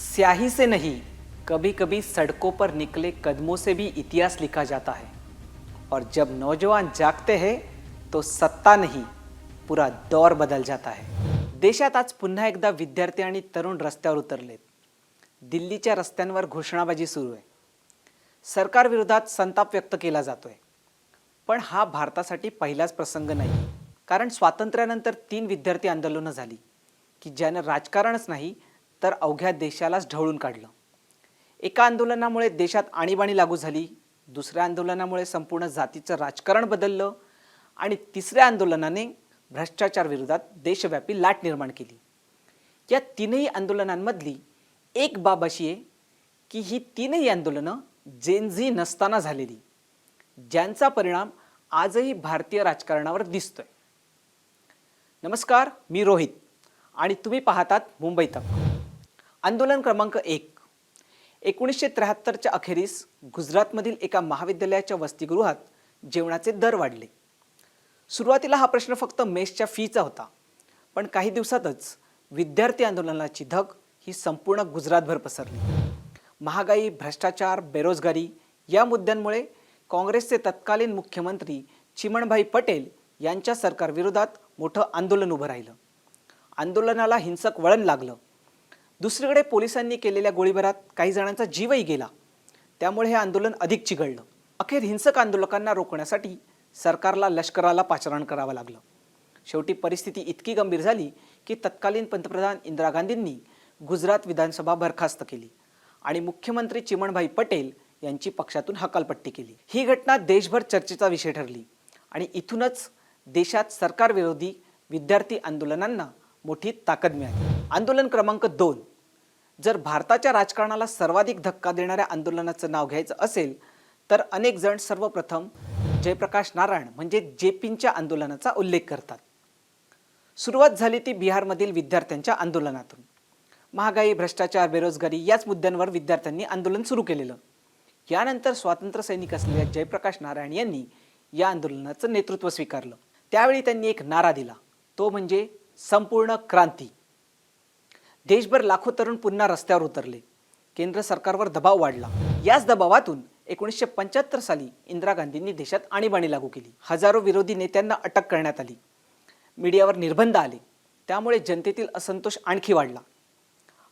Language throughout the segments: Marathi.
स्याही से नहीं, कभी कभी सड़कों पर निकले कदमों से भी इतिहास लिखा जाता है। और जब नौजवान जागते हैं तो सत्ता नहीं, पूरा दौर बदल जाता है। देशात आज पुन्हा एकदा विद्यार्थी आणि तरुण रस्त्यावर उतरलेत। दिल्लीच्या रस्त्यांवर घोषणाबाजी सुरू आहे। सरकार विरोधात संताप व्यक्त केला जातोय। पण हा भारतासाठी पहिलाच प्रसंग नाही, कारण स्वातंत्र्यानंतर 3 विद्यार्थी आंदोलनं झाली की ज्यानं राजकारणच नाही तर अवघ्या देशालाच ढवळून काढलं। एका आंदोलनामुळे देशात आणीबाणी लागू झाली, दुसऱ्या आंदोलनामुळे संपूर्ण जातीचं राजकारण बदललं आणि तिसऱ्या आंदोलनाने भ्रष्टाचार विरोधात देशव्यापी लाट निर्माण केली। या तीनही आंदोलनांमधली एक बाब अशी आहे की ही तीनही आंदोलनं जेनझी नसताना झालेली, ज्यांचा परिणाम आजही भारतीय राजकारणावर दिसतोय। नमस्कार, मी रोहित आणि तुम्ही पाहतात मुंबई तक। आंदोलन क्रमांक 1। 1973च्या अखेरीस गुजरातमधील एका महाविद्यालयाच्या वसतिगृहात जेवणाचे दर वाढले। सुरुवातीला हा प्रश्न फक्त मेसच्या फीचा होता, पण काही दिवसातच विद्यार्थी आंदोलनाची धग ही संपूर्ण गुजरातभर पसरली। महागाई, भ्रष्टाचार, बेरोजगारी या मुद्द्यांमुळे काँग्रेसचे तत्कालीन मुख्यमंत्री चिमणभाई पटेल यांच्या सरकारविरोधात मोठं आंदोलन उभं राहिलं। आंदोलनाला हिंसक वळण लागलं। दुसरीकडे पोलिसांनी केलेल्या गोळीबारात काही जणांचा जीवही गेला, त्यामुळे हे आंदोलन अधिक चिघळलं। अखेर हिंसक आंदोलकांना रोखण्यासाठी सरकारला लष्कराला पाचारण करावं लागलं। शेवटी परिस्थिती इतकी गंभीर झाली की तत्कालीन पंतप्रधान इंदिरा गांधींनी गुजरात विधानसभा बरखास्त केली आणि मुख्यमंत्री चिमणभाई पटेल यांची पक्षातून हकालपट्टी केली। ही घटना देशभर चर्चेचा विषय ठरली आणि इथूनच देशात सरकारविरोधी विद्यार्थी आंदोलनांना मोठी ताकद मिळाली। आंदोलन क्रमांक 2। जर भारताच्या राजकारणाला सर्वाधिक धक्का देणाऱ्या आंदोलनाचं नाव घ्यायचं असेल तर अनेक जण सर्वप्रथम जयप्रकाश नारायण म्हणजे जेपींच्या आंदोलनाचा उल्लेख करतात। सुरुवात झाली ती बिहारमधील विद्यार्थ्यांच्या आंदोलनातून। महागाई, भ्रष्टाचार, बेरोजगारी याच मुद्द्यांवर विद्यार्थ्यांनी आंदोलन सुरू केलेलं। यानंतर स्वातंत्र्य सैनिक असलेल्या जयप्रकाश नारायण यांनी या आंदोलनाचं नेतृत्व स्वीकारलं। त्यावेळी त्यांनी एक नारा दिला, तो म्हणजे संपूर्ण क्रांती। देशभर लाखो तरुण पुन्हा रस्त्यावर उतरले। केंद्र सरकारवर दबाव वाढला। याच दबावातून 1975 साली इंदिरा गांधींनी देशात आणीबाणी लागू केली। हजारो विरोधी नेत्यांना अटक करण्यात आली। मीडियावर निर्बंध आले, त्यामुळे जनतेतील असंतोष आणखी वाढला।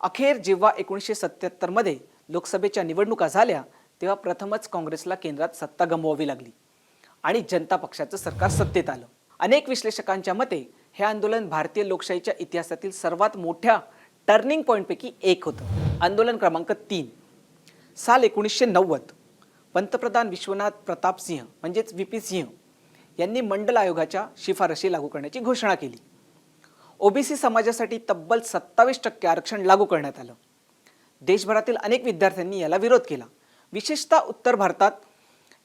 अखेर जेव्हा 1977 मध्ये लोकसभेच्या निवडणुका झाल्या तेव्हा प्रथमच काँग्रेसला केंद्रात सत्ता गमवावी लागली आणि जनता पक्षाचं सरकार सत्तेत आलं। अनेक विश्लेषकांच्या मते हे आंदोलन भारतीय लोकशाहीच्या इतिहासातील सर्वात मोठ्या टर्निंग पॉइंटपैकी एक होतं। आंदोलन क्रमांक 3। साल 1990 पंतप्रधान विश्वनाथ प्रताप सिंह म्हणजेच VP सिंह यांनी मंडल आयोगाच्या शिफारशी लागू करण्याची घोषणा केली। ओबीसी समाजासाठी तब्बल 27% आरक्षण लागू करण्यात आलं। देशभरातील अनेक विद्यार्थ्यांनी याला विरोध केला, विशेषतः उत्तर भारतात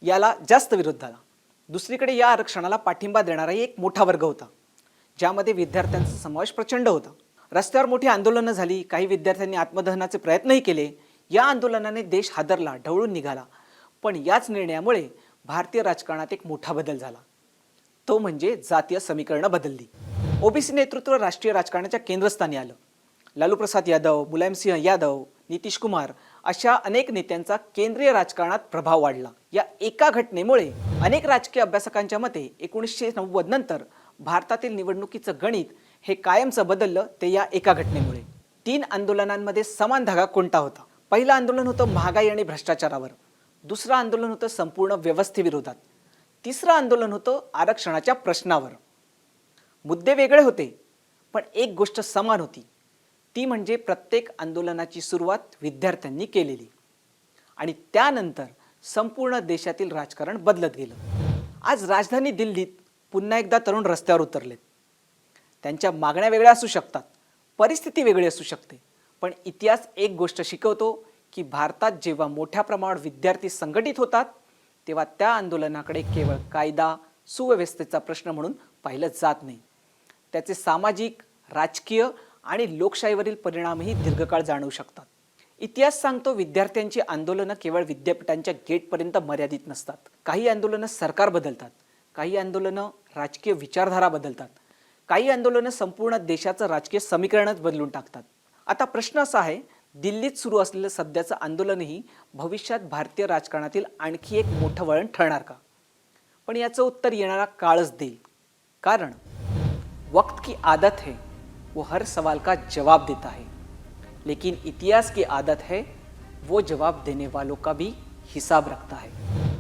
याला जास्त विरोध झाला। दुसरीकडे या आरक्षणाला पाठिंबा देणारा एक मोठा वर्ग होता, ज्यामध्ये विद्यार्थ्यांचा समावेश प्रचंड होता। रस्त्यावर मोठी आंदोलनं झाली, काही विद्यार्थ्यांनी आत्मदहनाचे प्रयत्नही केले। या आंदोलनाने देश हादरला, ढवळून निघाला। पण याच निर्णयामुळे भारतीय राजकारणात एक मोठा बदल झाला, तो म्हणजे जातीय समीकरणं बदलली। ओबीसी नेतृत्व राष्ट्रीय राजकारणाच्या केंद्रस्थानी आलं। लालू प्रसाद यादव, मुलायमसिंह यादव, नितीश कुमार अशा अनेक नेत्यांचा केंद्रीय राजकारणात प्रभाव वाढला। या एका घटनेमुळे अनेक राजकीय अभ्यासकांच्या मते 1990 नंतर भारतातील निवडणुकीचं गणित हे कायमचं बदललं ते या एका घटनेमुळे। 3 आंदोलनांमध्ये समान धागा कोणता होता? पहिलं आंदोलन होतं महागाई आणि भ्रष्टाचारावर, दुसरं आंदोलन होतं संपूर्ण व्यवस्थेविरोधात, तिसरं आंदोलन होतं आरक्षणाच्या प्रश्नावर। मुद्दे वेगळे होते, पण एक गोष्ट समान होती, ती म्हणजे प्रत्येक आंदोलनाची सुरुवात विद्यार्थ्यांनी केलेली आणि त्यानंतर संपूर्ण देशातील राजकारण बदलत गेलं। आज राजधानी दिल्लीत पुन्हा एकदा तरुण रस्त्यावर उतरलेत। त्यांच्या मागण्या वेगळ्या असू शकतात, परिस्थिती वेगळी असू शकते, पण इतिहास एक गोष्ट शिकवतो की भारतात जेव्हा मोठ्या प्रमाणावर विद्यार्थी संघटित होतात तेव्हा त्या आंदोलनाकडे केवळ कायदा, सुव्यवस्थेचा प्रश्न म्हणून पाहिलं जात नाही, त्याचे सामाजिक, राजकीय आणि लोकशाहीवरील परिणामही दीर्घकाळ जाणवू शकतात। इतिहास सांगतो विद्यार्थ्यांची आंदोलनं केवळ विद्यापीठांच्या गेटपर्यंत मर्यादित नसतात। काही आंदोलनं सरकार बदलतात, काही आंदोलनं राजकीय विचारधारा बदलतात, काही आंदोलनं संपूर्ण देशाचं राजकीय समीकरणच बदलून टाकतात। आता प्रश्न असा आहे, दिल्लीत सुरू असलेलं सध्याचं आंदोलनही भविष्यात भारतीय राजकारणातील आणखी एक मोठं वळण ठरणार का? पण याचं उत्तर येणारा काळच देईल. कारण वक्त की आदत है वो हर सवाल का जवाब देता है, लेकिन इतिहास की आदत है वो जवाब देने वालों का भी हिसाब रखता है.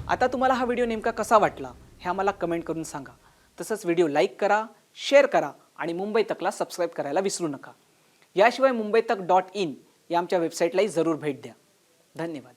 आता तुम्हाला हा व्हिडिओ नेमका कसा वाटला हे आम्हाला कमेंट करून सांगा. तसंच व्हिडिओ लाईक करा, शेअर करा आणि मुंबई तकला सबस्क्राईब करायला विसरू नका. याशिवाय मुंबईतक.in या आमच्या वेबसाईटलाही जरूर भेट द्या. धन्यवाद.